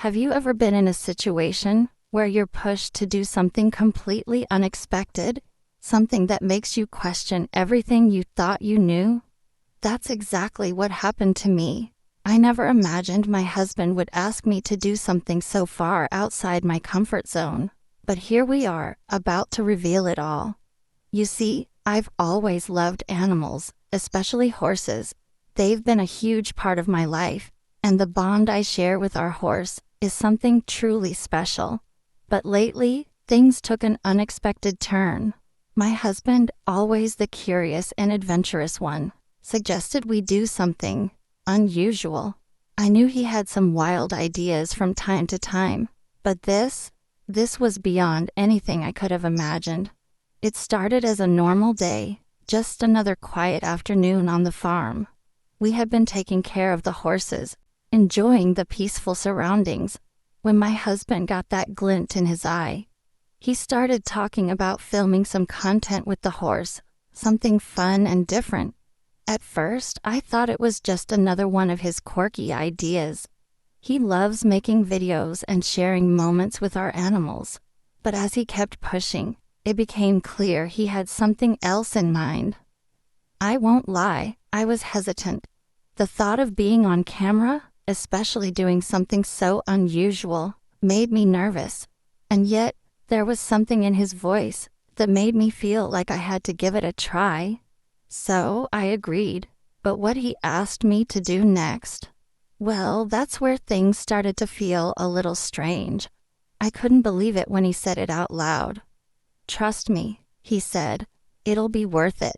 Have you ever been in a situation where you're pushed to do something completely unexpected? Something that makes you question everything you thought you knew? That's exactly what happened to me. I never imagined my husband would ask me to do something so far outside my comfort zone. But here we are, about to reveal it all. You see, I've always loved animals, especially horses. They've been a huge part of my life, and the bond I share with our horse is something truly special. But lately, things took an unexpected turn. My husband, always the curious and adventurous one, suggested we do something unusual. I knew he had some wild ideas from time to time, but this was beyond anything I could have imagined. It started as a normal day, just another quiet afternoon on the farm. We had been taking care of the horses, enjoying the peaceful surroundings, when my husband got that glint in his eye. He started talking about filming some content with the horse, something fun and different. At first, I thought it was just another one of his quirky ideas. He loves making videos and sharing moments with our animals. But as he kept pushing, it became clear he had something else in mind. I won't lie, I was hesitant. The thought of being on camera, especially doing something so unusual, made me nervous. And yet, there was something in his voice that made me feel like I had to give it a try. So I agreed. But what he asked me to do next, well, that's where things started to feel a little strange. I couldn't believe it when he said it out loud. "Trust me," he said, "it'll be worth it."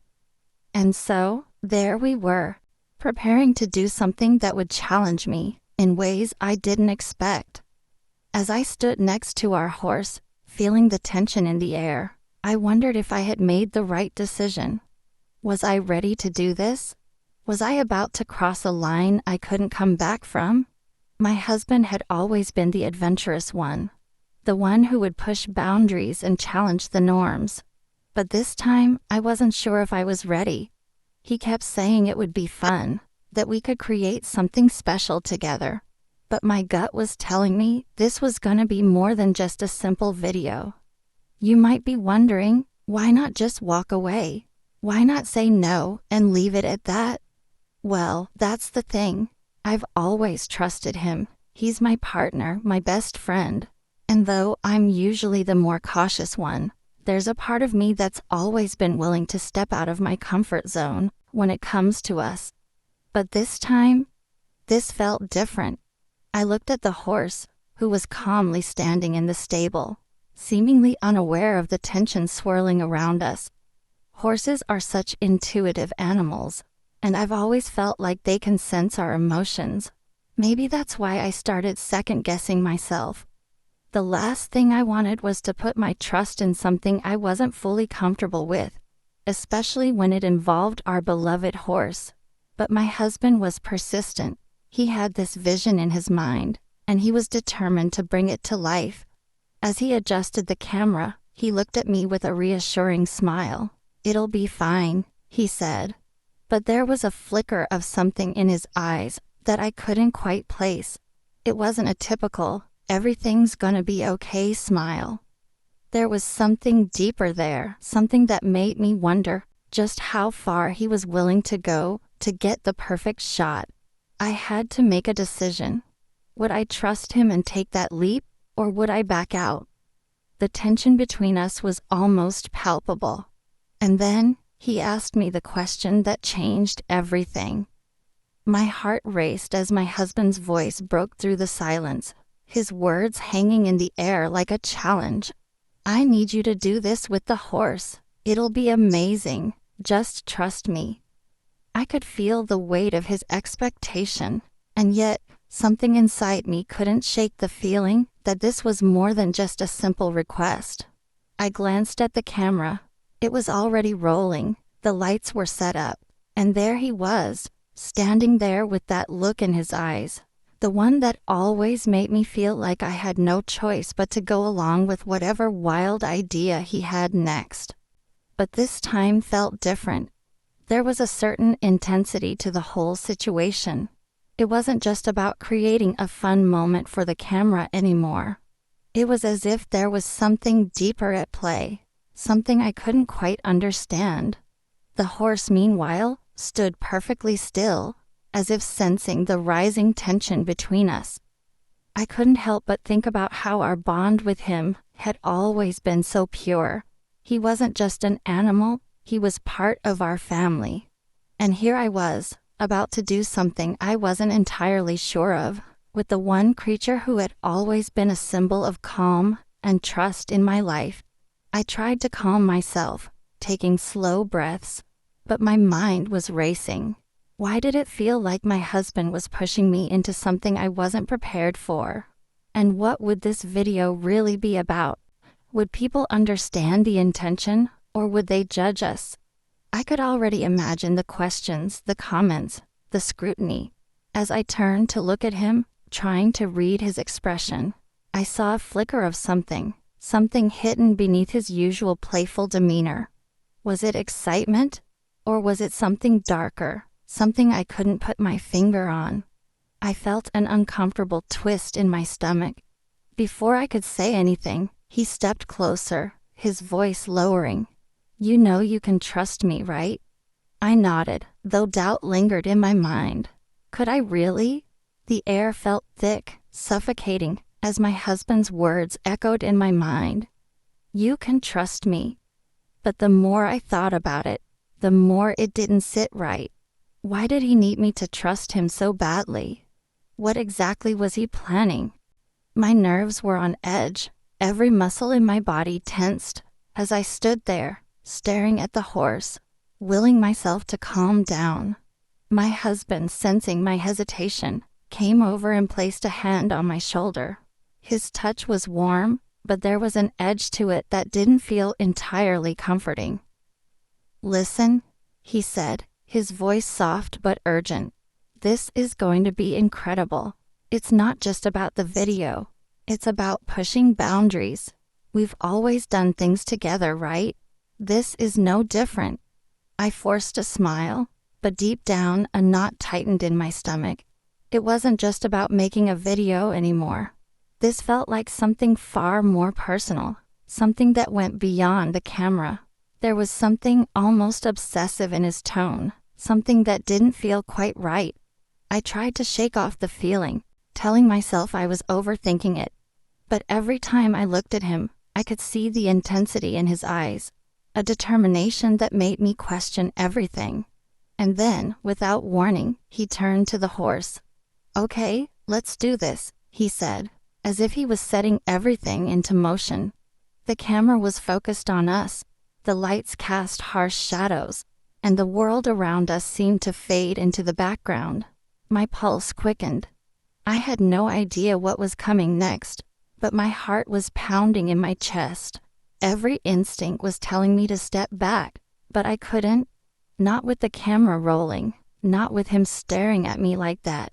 And so, there we were, preparing to do something that would challenge me in ways I didn't expect. As I stood next to our horse, feeling the tension in the air, I wondered if I had made the right decision. Was I ready to do this? Was I about to cross a line I couldn't come back from? My husband had always been the adventurous one, the one who would push boundaries and challenge the norms. But this time, I wasn't sure if I was ready. He kept saying it would be fun, that we could create something special together. But my gut was telling me this was gonna be more than just a simple video. You might be wondering, why not just walk away? Why not say no and leave it at that? Well, that's the thing. I've always trusted him. He's my partner, my best friend. And though I'm usually the more cautious one, there's a part of me that's always been willing to step out of my comfort zone when it comes to us. But this time, this felt different. I looked at the horse, who was calmly standing in the stable, seemingly unaware of the tension swirling around us. Horses are such intuitive animals, and I've always felt like they can sense our emotions. Maybe that's why I started second-guessing myself. The last thing I wanted was to put my trust in something I wasn't fully comfortable with, especially when it involved our beloved horse. But my husband was persistent. He had this vision in his mind, and he was determined to bring it to life. As he adjusted the camera, he looked at me with a reassuring smile. "It'll be fine," he said. But there was a flicker of something in his eyes that I couldn't quite place. It wasn't a typical, "everything's gonna be okay" smile. There was something deeper there, something that made me wonder just how far he was willing to go to get the perfect shot. I had to make a decision. Would I trust him and take that leap, or would I back out? The tension between us was almost palpable. And then, he asked me the question that changed everything. My heart raced as my husband's voice broke through the silence, his words hanging in the air like a challenge. "I need you to do this with the horse. It'll be amazing. Just trust me." I could feel the weight of his expectation, and yet something inside me couldn't shake the feeling that this was more than just a simple request. I glanced at the camera. It was already rolling, the lights were set up, and there he was, standing there with that look in his eyes, the one that always made me feel like I had no choice but to go along with whatever wild idea he had next. But this time felt different. There was a certain intensity to the whole situation. It wasn't just about creating a fun moment for the camera anymore. It was as if there was something deeper at play, something I couldn't quite understand. The horse, meanwhile, stood perfectly still, as if sensing the rising tension between us. I couldn't help but think about how our bond with him had always been so pure. He wasn't just an animal, he was part of our family. And here I was, about to do something I wasn't entirely sure of, with the one creature who had always been a symbol of calm and trust in my life. I tried to calm myself, taking slow breaths, but my mind was racing. Why did it feel like my husband was pushing me into something I wasn't prepared for? And what would this video really be about? Would people understand the intention, or would they judge us? I could already imagine the questions, the comments, the scrutiny. As I turned to look at him, trying to read his expression, I saw a flicker of something hidden beneath his usual playful demeanor. Was it excitement? Or was it something darker, something I couldn't put my finger on? I felt an uncomfortable twist in my stomach. Before I could say anything, he stepped closer, his voice lowering. "You know you can trust me, right?" I nodded, though doubt lingered in my mind. Could I really? The air felt thick, suffocating, as my husband's words echoed in my mind. "You can trust me." But the more I thought about it, the more it didn't sit right. Why did he need me to trust him so badly? What exactly was he planning? My nerves were on edge, every muscle in my body tensed, as I stood there, staring at the horse, willing myself to calm down. My husband, sensing my hesitation, came over and placed a hand on my shoulder. His touch was warm, but there was an edge to it that didn't feel entirely comforting. "Listen," he said, his voice soft but urgent. "This is going to be incredible. It's not just about the video. It's about pushing boundaries. We've always done things together, right? This is no different." I forced a smile, but deep down a knot tightened in my stomach. It wasn't just about making a video anymore. This felt like something far more personal, something that went beyond the camera. There was something almost obsessive in his tone, something that didn't feel quite right. I tried to shake off the feeling, telling myself I was overthinking it. But every time I looked at him, I could see the intensity in his eyes, a determination that made me question everything. And then, without warning, he turned to the horse. "Okay, let's do this," he said, as if he was setting everything into motion. The camera was focused on us, the lights cast harsh shadows, and the world around us seemed to fade into the background. My pulse quickened. I had no idea what was coming next, but my heart was pounding in my chest. Every instinct was telling me to step back, but I couldn't. Not with the camera rolling, not with him staring at me like that.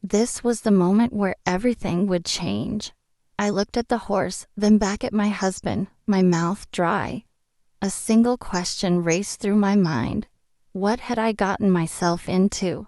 This was the moment where everything would change. I looked at the horse, then back at my husband, my mouth dry. A single question raced through my mind. What had I gotten myself into?